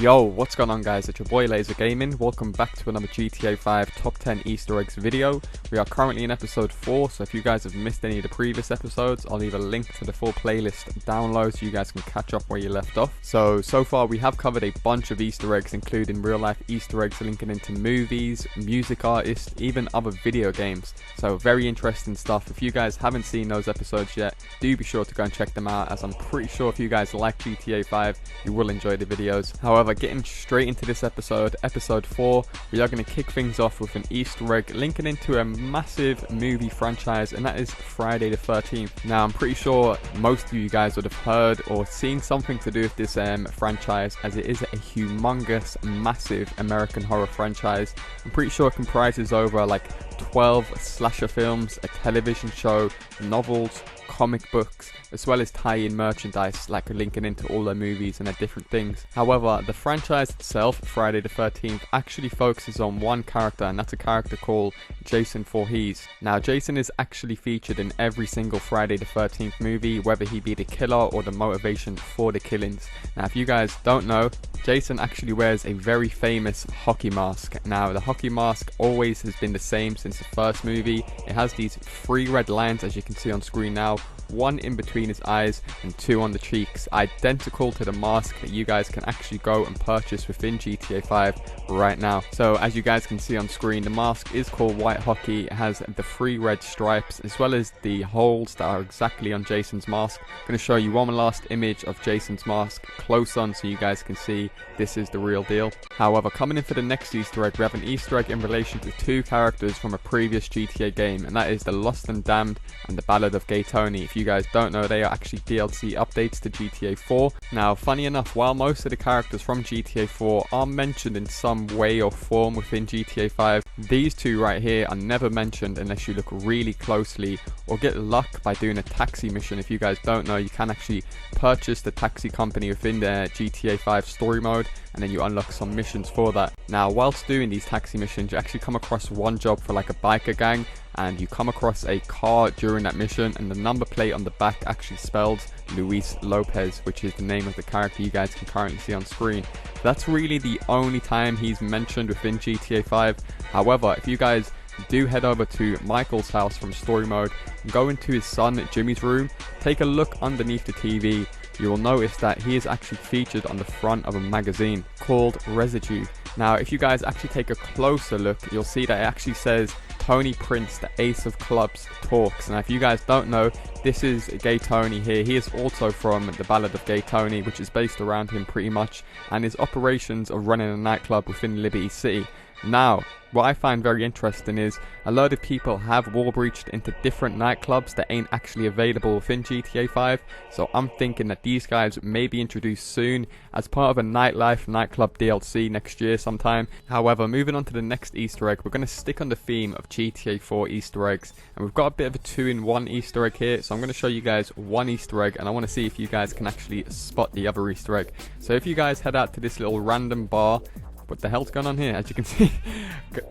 Yo, what's going on guys, it's your boy LaazrGaming. Welcome back to another GTA 5 top 10 Easter eggs video. We are currently in episode 4, so if you guys have missed any of the previous episodes, I'll leave a link to the full playlist down low so you guys can catch up where you left off. So far we have covered a bunch of Easter eggs, including real life Easter eggs linking into movies, music artists, even other video games. So very interesting stuff. If you guys haven't seen those episodes yet, do be sure to go and check them out, as I'm pretty sure if you guys like GTA 5, you will enjoy the videos. However, getting straight into this episode, episode 4, we are going to kick things off with an Easter egg linking into a massive movie franchise, and that is Friday the 13th. Now, I'm pretty sure most of you guys would have heard or seen something to do with this franchise, as it is a humongous, massive American horror franchise. I'm pretty sure it comprises over like 12 slasher films, a television show, novels, comic books, as well as tie-in merchandise like linking into all their movies and their different things. However, the franchise itself, Friday the 13th, actually focuses on one character, and that's a character called Jason Voorhees. Now, Jason is actually featured in every single Friday the 13th movie, whether he be the killer or the motivation for the killings. Now, if you guys don't know, Jason actually wears a very famous hockey mask. Now, the hockey mask always has been the same since the first movie. It has these 3 red lines, as you can see on screen now, 1 in between his eyes and 2 on the cheeks, identical to the mask that you guys can actually go and purchase within GTA 5 right now. So as you guys can see on screen, the mask is called White Hockey. It has the 3 red stripes as well as the holes that are exactly on Jason's mask. I'm going to show you one last image of Jason's mask close on so you guys can see this is the real deal. However, coming in for the next Easter egg, we have an Easter egg in relation to 2 characters from a previous GTA game, and that is the Lost and Damned and the Ballad of Gay Tony. If you guys don't know, they are actually DLC updates to GTA 4. Now, funny enough, while most of the characters from GTA 4 are mentioned in some way or form within GTA 5, these 2 right here are never mentioned unless you look really closely or get luck by doing a taxi mission. If you guys don't know, you can actually purchase the taxi company within the GTA 5 story mode, and then you unlock some missions for that. Now, whilst doing these taxi missions, you actually come across one job for like a biker gang, and you come across a car during that mission, and the number plate on the back actually spells Luis Lopez, which is the name of the character you guys can currently see on screen. That's really the only time he's mentioned within GTA 5. However, if you guys do head over to Michael's house from story mode, go into his son Jimmy's room, take a look underneath the TV, you will notice that he is actually featured on the front of a magazine called Residue. Now, if you guys actually take a closer look, you'll see that it actually says Tony Prince, the Ace of Clubs, talks. Now, if you guys don't know, this is Gay Tony here. He is also from the Ballad of Gay Tony, which is based around him pretty much, and his operations are running a nightclub within Liberty City. Now, what I find very interesting is a lot of people have wall breached into different nightclubs that ain't actually available within GTA 5, so I'm thinking that these guys may be introduced soon as part of a nightlife nightclub DLC next year sometime. However, moving on to the next Easter egg, we're going to stick on the theme of GTA 4 Easter eggs, and we've got a bit of a 2-in-1 Easter egg here, so I'm going to show you guys one Easter egg, and I want to see if you guys can actually spot the other Easter egg. So if you guys head out to this little random bar, what the hell's going on here? As you can see,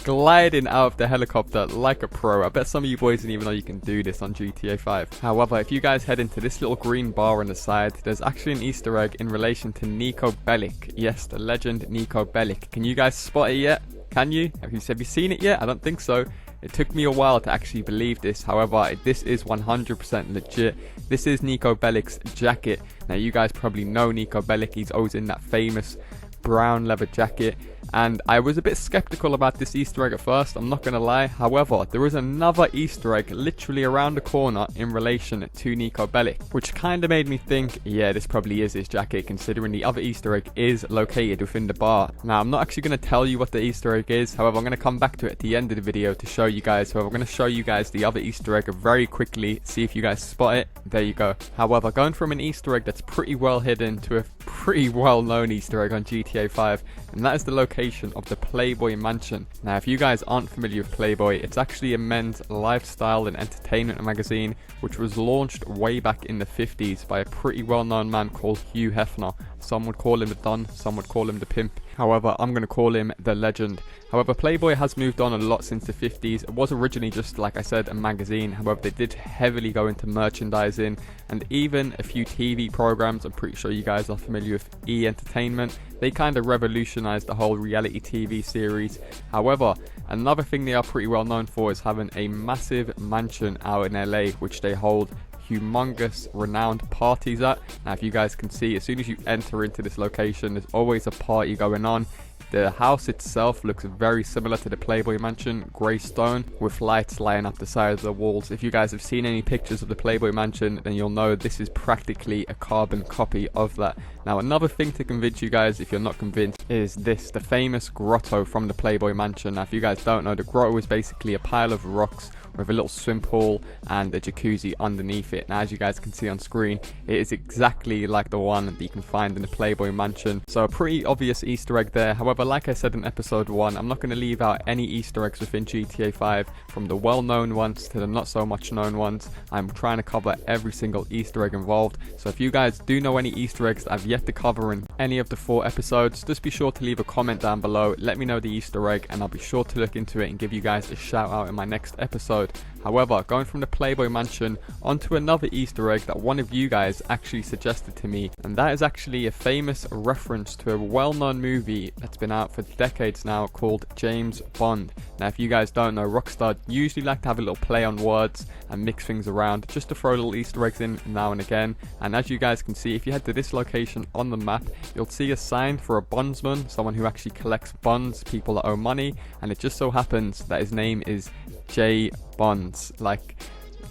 gliding out of the helicopter like a pro. I bet some of you boys didn't even know you can do this on GTA 5. However, if you guys head into this little green bar on the side, there's actually an Easter egg in relation to Niko Bellic. Yes, the legend Niko Bellic. Can you guys spot it yet? Can you? Have you seen it yet? I don't think so. It took me a while to actually believe this. However, this is 100% legit. This is Niko Bellic's jacket. Now, you guys probably know Niko Bellic. He's always in that famous brown leather jacket, and I was a bit skeptical about this Easter egg at first, I'm not gonna lie. However, there is another Easter egg literally around the corner in relation to Niko Bellic, which kind of made me think, yeah, this probably is his jacket, considering the other Easter egg is located within the bar. Now, I'm not actually going to tell you what the Easter egg is, however, I'm going to come back to it at the end of the video to show you guys. So I'm going to show you guys the other Easter egg very quickly, see if you guys spot it. There you go. However, going from an Easter egg that's pretty well hidden to a pretty well known Easter egg on GTA 5, and that is the location of the Playboy Mansion. Now, if you guys aren't familiar with Playboy, it's actually a men's lifestyle and entertainment magazine which was launched way back in the 50s by a pretty well-known man called Hugh Hefner. Some would call him the Don, some would call him the Pimp. However, I'm going to call him the Legend. However, Playboy has moved on a lot since the 50s. It was originally just, like I said, a magazine. However, they did heavily go into merchandising and even a few TV programs. I'm pretty sure you guys are familiar with E! Entertainment. They kind of revolutionized the whole reality TV series. However, another thing they are pretty well known for is having a massive mansion out in LA, which they hold humongous renowned parties at. Now, if you guys can see, as soon as you enter into this location, there's always a party going on. The house itself looks very similar to the Playboy Mansion, grey stone, with lights lighting up the sides of the walls. If you guys have seen any pictures of the Playboy Mansion, then you'll know this is practically a carbon copy of that. Now, another thing to convince you guys, if you're not convinced, is this, the famous grotto from the Playboy Mansion. Now, if you guys don't know, the grotto is basically a pile of rocks with a little swim pool and a jacuzzi underneath it. Now, as you guys can see on screen, it is exactly like the one that you can find in the Playboy Mansion. So a pretty obvious Easter egg there. However, like I said in episode 1, I'm not going to leave out any Easter eggs within GTA 5, from the well-known ones to the not so much known ones. I'm trying to cover every single Easter egg involved. So if you guys do know any Easter eggs that I've yet to cover in any of the 4 episodes, just be sure to leave a comment down below. Let me know the Easter egg and I'll be sure to look into it and give you guys a shout out in my next episode. However, going from the Playboy Mansion onto another Easter egg that one of you guys actually suggested to me, and that is actually a famous reference to a well-known movie that's been out for decades now called James Bond. Now, if you guys don't know, Rockstar usually like to have a little play on words and mix things around just to throw little Easter eggs in now and again. And as you guys can see, if you head to this location on the map, you'll see a sign for a bondsman, someone who actually collects bonds, people that owe money, and it just so happens that his name is J. Bonds. Like,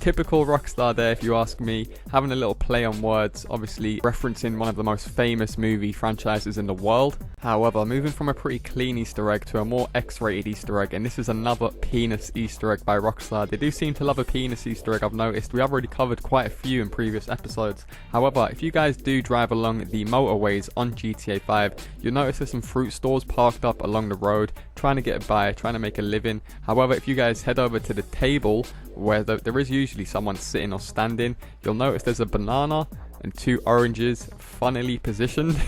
typical Rockstar there, if you ask me, having a little play on words, obviously referencing one of the most famous movie franchises in the world. However, moving from a pretty clean Easter egg to a more X-rated Easter egg, and this is another penis Easter egg by Rockstar. They do seem to love a penis Easter egg, I've noticed. We have already covered quite a few in previous episodes. However, if you guys do drive along the motorways on GTA 5, you'll notice there's some fruit stores parked up along the road, trying to get by, trying to make a living. However, if you guys head over to the table where there is usually someone sitting or standing, you'll notice there's a banana and 2 oranges funnily positioned.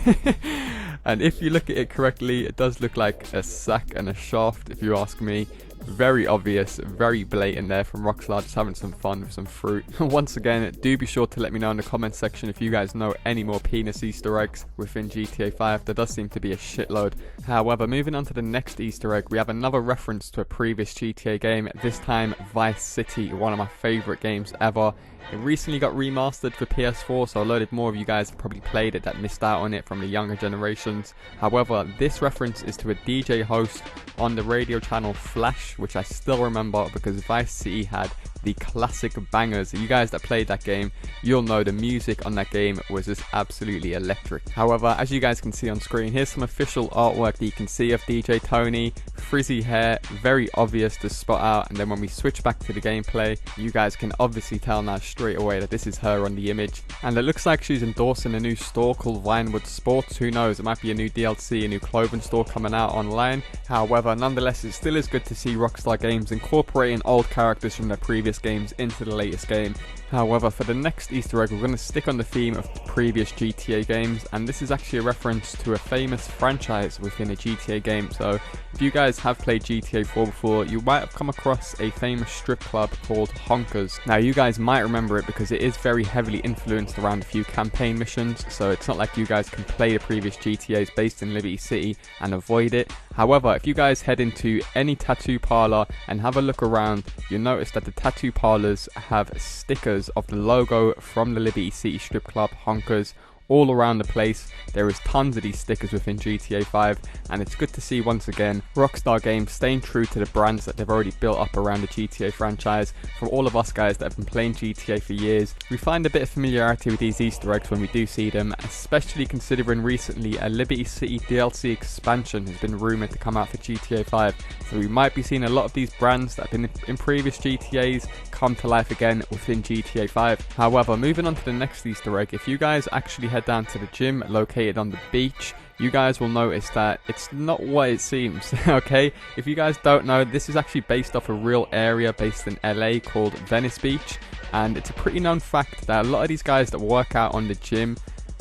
And if you look at it correctly, it does look like a sack and a shaft, if you ask me. Very obvious, very blatant there from Rockstar, just having some fun with some fruit. Once again, do be sure to let me know in the comment section if you guys know any more penis Easter eggs within GTA 5. There does seem to be a shitload. However, moving on to the next Easter egg, we have another reference to a previous GTA game, this time Vice City, one of my favourite games ever. It recently got remastered for PS4, so a load more of you guys have probably played it that missed out on it from the younger generations. However, this reference is to a DJ host on the radio channel Flash, which I still remember because Vice City had the classic bangers. You guys that played that game, you'll know the music on that game was just absolutely electric. However, as you guys can see on screen, here's some official artwork that you can see of DJ Tony. Frizzy hair, very obvious to spot out, and then when we switch back to the gameplay, you guys can obviously tell now straight away that this is her on the image. And it looks like she's endorsing a new store called Vinewood Sports. Who knows, it might be a new DLC, a new clothing store coming out online. However, nonetheless, it still is good to see Rockstar Games incorporating old characters from their previous games into the latest game. However, for the next Easter egg, we're going to stick on the theme of the previous GTA games, and this is actually a reference to a famous franchise within a GTA game. So if you guys have played GTA 4 before, you might have come across a famous strip club called Honkers. Now, you guys might remember it because it is very heavily influenced around a few campaign missions, so it's not like you guys can play the previous GTAs based in Liberty City and avoid it. However, if you guys head into any tattoo parlor and have a look around, you'll notice that the tattoo parlors have stickers of the logo from the Liberty City strip club, Honkers, all around the place. There is tons of these stickers within GTA 5, and it's good to see once again Rockstar Games staying true to the brands that they've already built up around the GTA franchise. For all of us guys that have been playing GTA for years, we find a bit of familiarity with these Easter eggs when we do see them, especially considering recently a Liberty City DLC expansion has been rumoured to come out for GTA 5, so we might be seeing a lot of these brands that have been in previous GTAs come to life again within GTA 5. However, moving on to the next Easter egg, if you guys actually head down to the gym located on the beach, you guys will notice that it's not what it seems. Okay, if you guys don't know, this is actually based off a real area based in LA called Venice Beach, and it's a pretty known fact that a lot of these guys that work out on the gym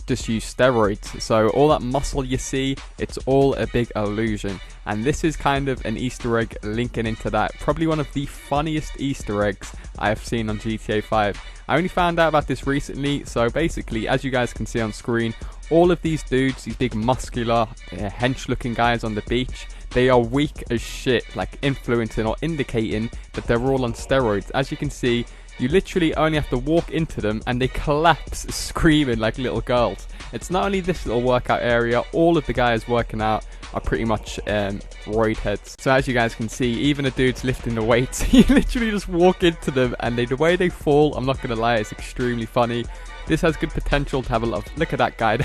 just use steroids. So all that muscle you see, it's all a big illusion. And this is kind of an Easter egg linking into that. Probably one of the funniest Easter eggs I have seen on GTA 5. I only found out about this recently, so basically, as you guys can see on screen, all of these dudes, these big muscular, hench looking guys on the beach, they are weak as shit, like influencing or indicating that they're all on steroids. As you can see, you literally only have to walk into them and they collapse screaming like little girls. It's not only this little workout area, all of the guys working out are pretty much roid heads. So as you guys can see, even the dudes lifting the weights, you literally just walk into them and the way they fall, I'm not gonna lie, it's extremely funny. This has good potential to have a lot of, look at that guy.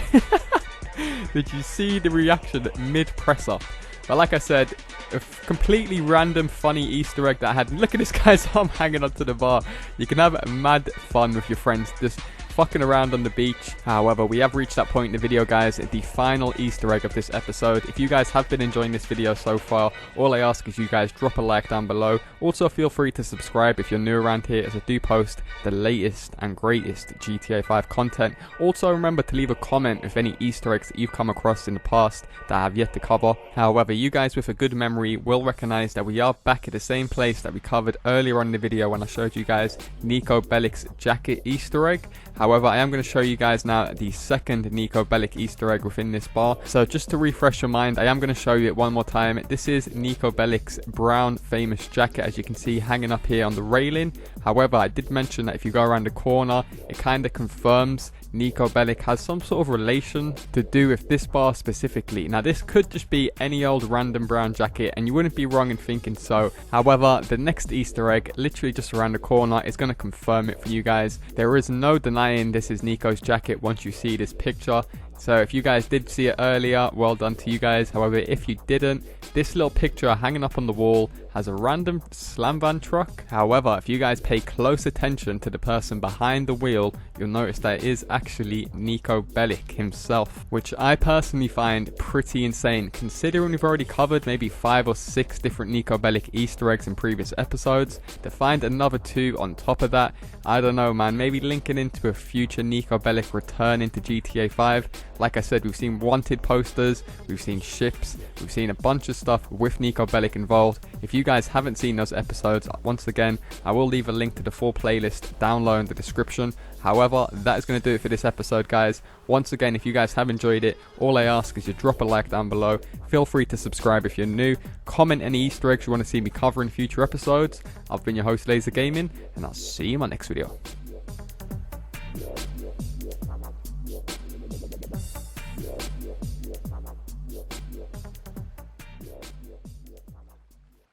Did you see the reaction mid press up? But like I said, a completely random funny Easter egg that I had. Look at this guy's arm hanging onto the bar. You can have mad fun with your friends just fucking around on the beach. However, we have reached that point in the video, guys, the final Easter egg of this episode. If you guys have been enjoying this video so far, all I ask is you guys drop a like down below. Also, feel free to subscribe if you're new around here, as I do post the latest and greatest GTA 5 content. Also, remember to leave a comment with any Easter eggs that you've come across in the past that I have yet to cover. However, you guys with a good memory will recognize that we are back at the same place that we covered earlier on in the video when I showed you guys Niko Bellic's jacket Easter egg. However, I am going to show you guys now the second Niko Bellic Easter egg within this bar. So just to refresh your mind, I am going to show you it one more time. This is Niko Bellic's brown famous jacket, as you can see hanging up here on the railing. However, I did mention that if you go around the corner, it kind of confirms Niko Bellic has some sort of relation to do with this bar specifically. Now, this could just be any old random brown jacket, and you wouldn't be wrong in thinking so. However, the next Easter egg, literally just around the corner, is going to confirm it for you guys. There is no denying this is Niko's jacket once you see this picture. So if you guys did see it earlier, well done to you guys. However, if you didn't, this little picture hanging up on the wall has a random slam van truck. However, if you guys pay close attention to the person behind the wheel, you'll notice that it is actually Niko Bellic himself, which I personally find pretty insane, considering we've already covered maybe 5 or 6 different Niko Bellic Easter eggs in previous episodes. To find another 2 on top of that, I don't know, man, maybe linking into a future Niko Bellic return into GTA 5. Like I said, we've seen wanted posters, we've seen ships, we've seen a bunch of stuff with Niko Bellic involved. If you guys haven't seen those episodes, once again, I will leave a link to the full playlist down low in the description. However, that is going to do it for this episode, guys. Once again, if you guys have enjoyed it, all I ask is you drop a like down below. Feel free to subscribe if you're new. Comment any Easter eggs you want to see me cover in future episodes. I've been your host, LaazrGaming, and I'll see you in my next video.